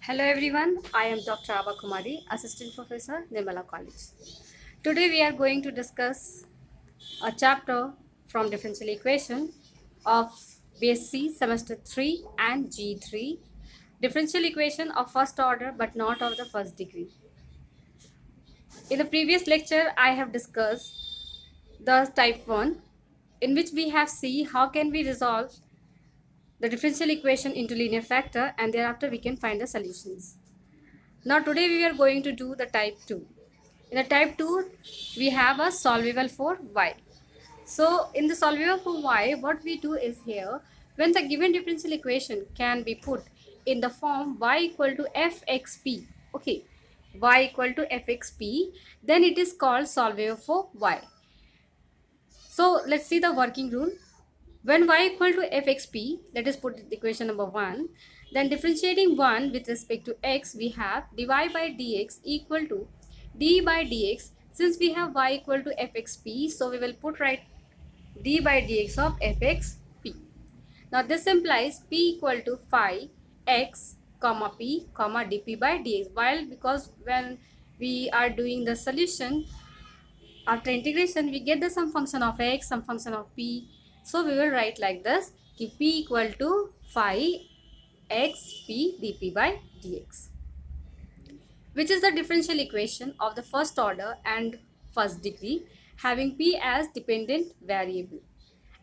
Hello everyone, I am Dr. Ava Kumari, Assistant Professor, Nirmala College. Today we are going to discuss a chapter from differential equation of BSc semester 3 and G3, differential equation of first order but not of the first degree. In the previous lecture I have discussed the type 1, in which we have seen how can we resolve the differential equation into linear factor, and thereafter we can find the solutions. Now today we are going to do the type 2. In the type 2 we have a solvable for y. So in the solvable for y, what we do is here, when the given differential equation can be put in the form y equal to fxp, okay, y equal to fxp, then it is called solvable for y. So let's see the working rule. When y equal to fxp, let us put equation number 1, then differentiating 1 with respect to x, we have dy by dx equal to d by dx. Since we have y equal to fxp, so we will put right d by dx of fxp. Now this implies p equal to phi x comma p comma dp by dx. While because when we are doing the solution, after integration, we get the some function of x, some function of p. So we will write like this: ki p equal to phi x p dp by dx, which is the differential equation of the first order and first degree, having p as dependent variable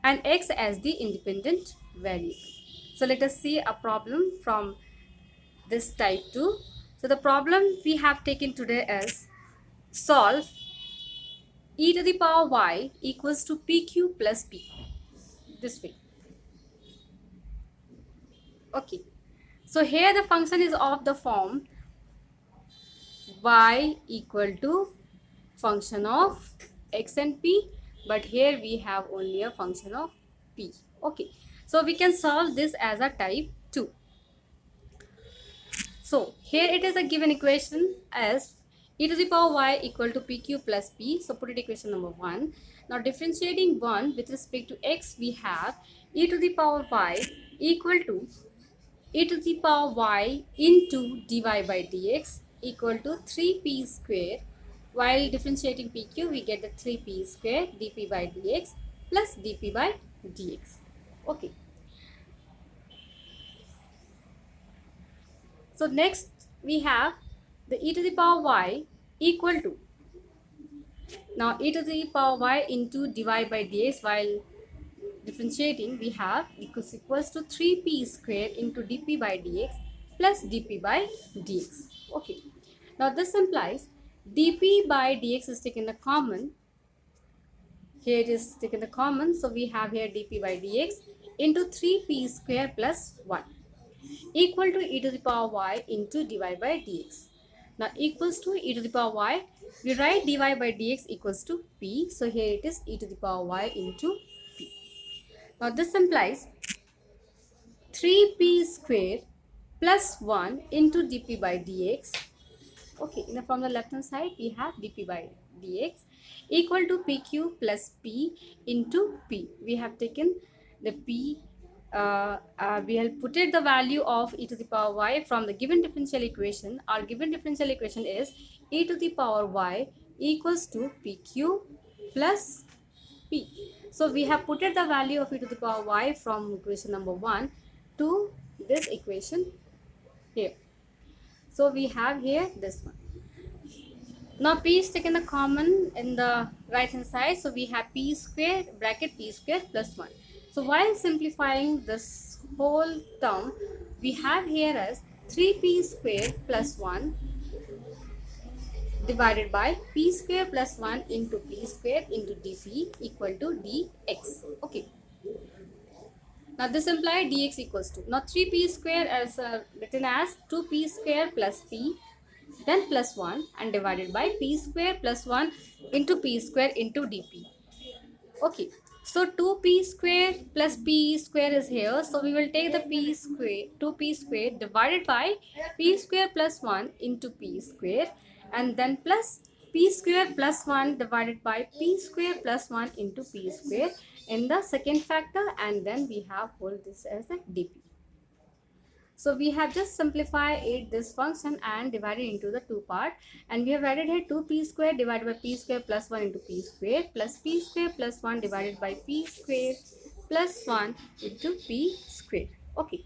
and x as the independent variable. So let us see a problem from this type 2. So the problem we have taken today is solve e to the power y equals to pq plus p, this way. Okay, so here the function is of the form y equal to function of x and p, but here we have only a function of p. Okay, so we can solve this as a type 2. So here it is a given equation as e to the power y equal to pq plus p. So put it equation number 1. Now differentiating 1 with respect to x, we have e to the power y equal to e to the power y into dy by dx equal to 3p square. While differentiating pq, we get the 3p square dp by dx plus dp by dx. Okay. So next we have the e to the power y equal to, now e to the power y into dy by dx, while differentiating we have equals to 3p square into dp by dx plus dp by dx. Okay, now this implies dp by dx is taken the common. Here it is taken the common, so we have here dp by dx into 3p square plus 1 equal to e to the power y into dy by dx. Now equals to e to the power y, we write dy by dx equals to p. So here it is e to the power y into p. Now this implies 3p square plus 1 into dp by dx. Okay, now from the left hand side we have dp by dx equal to pq plus p into p. We have taken the p, we have put it the value of e to the power y from the given differential equation. Our given differential equation is e to the power y equals to pq plus p. So we have put it the value of e to the power y from equation number 1 to this equation here. So we have here this one. Now p is taken the common in the right hand side, so we have p square bracket p square plus 1. So while simplifying this whole term, we have here as 3p square plus 1 divided by p square plus 1 into p square into dp equal to dx. Okay, now this implies dx equals to, now 3p square as written as 2p square plus p, then plus 1 and divided by p square plus 1 into p square into dp. Okay, so 2p square plus p square is here, so we will take the p square, 2p square divided by p square plus 1 into p square, and then plus p square plus 1 divided by p square plus 1 into p square in the second factor, and then we have hold this as a dp. So we have just simplified it, this function, and divided into the two part, and we have added here 2p square divided by p square plus 1 into p square plus p square plus 1 divided by p square plus 1 into p square. Okay.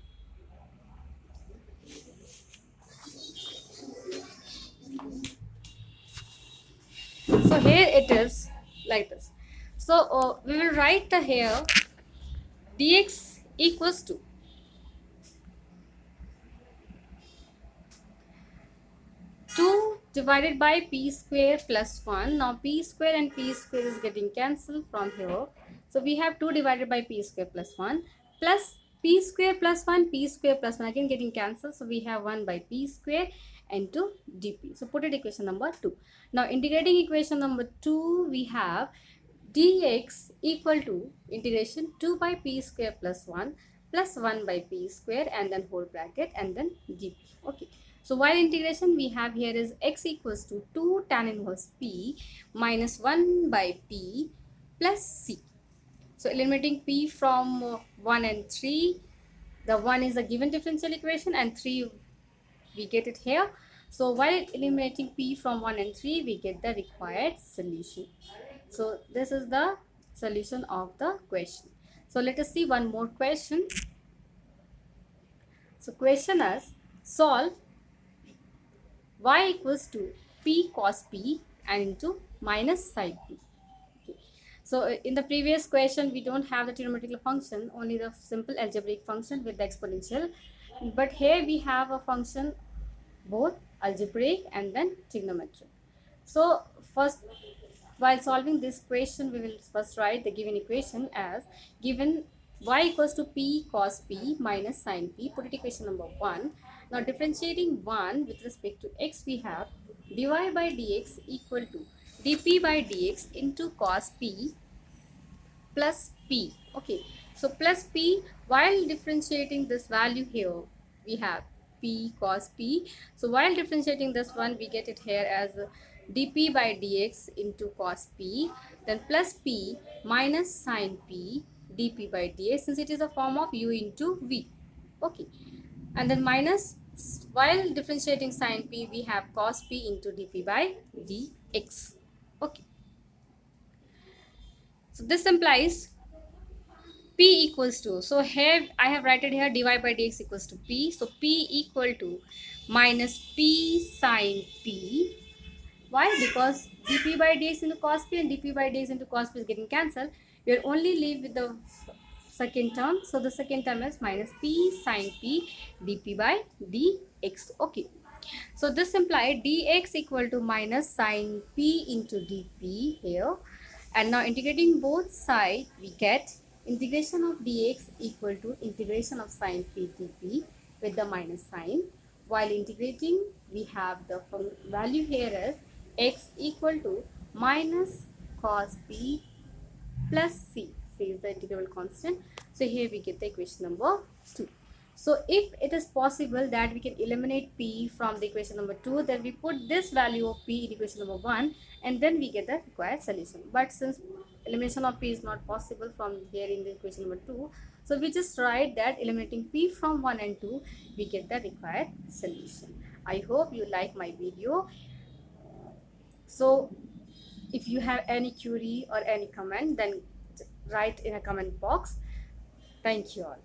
So here it is like this. So we will write the here dx equals to 2 divided by p square plus 1. Now p square and p square is getting cancelled from here. So we have 2 divided by p square plus 1 plus p square plus 1, p square plus 1 again getting cancelled. So we have 1 by p square into dp. So put it equation number 2. Now integrating equation number 2, we have dx equal to integration 2 by p square plus 1 plus 1 by p square and then whole bracket and then dp. Okay. So while integration we have here is x equals to 2 tan inverse p minus 1 by p plus c. So eliminating p from 1 and 3, the 1 is a given differential equation and 3 we get it here. So while eliminating p from 1 and 3, we get the required solution. So this is the solution of the question. So let us see one more question. So question is, solve y equals to p cos p and into minus sin p. Okay. So in the previous question, we don't have the trigonometric function, only the simple algebraic function with the exponential. But here we have a function both algebraic and then trigonometric. So first, while solving this question, we will first write the given equation as given y equals to p cos p minus sin p. Put it equation number 1. Now differentiating 1 with respect to x, we have dy by dx equal to dp by dx into cos p plus p. Okay, so plus p, while differentiating this value here, we have p cos p. So while differentiating this one, we get it here as dp by dx into cos p, then plus p minus sin p dp by dx, since it is a form of u into v. Okay, and then minus, while differentiating sin p, we have cos p into dp by dx. Okay, so this implies p equals to, so here I have written here dy by dx equals to p, so p equal to minus p sin p. Why? Because dp by dx into cos p and dp by dx into cos p is getting cancelled. We are only leave with the second term, so the second term is minus p sin p dp by dx. Okay, so this implies dx equal to minus sin p into dp here, and now integrating both sides, we get integration of dx equal to integration of sin p dp with the minus sign. While integrating, we have the value here as x equal to minus cos p plus c. C is the integral constant. So here we get the equation number 2. So if it is possible that we can eliminate p from the equation number 2, then we put this value of p in equation number 1 and then we get the required solution. But since elimination of p is not possible from here in the equation number 2, so we just write that eliminating p from 1 and 2, we get the required solution. I hope you like my video. So if you have any query or any comment, then write in a comment box. Thank you all.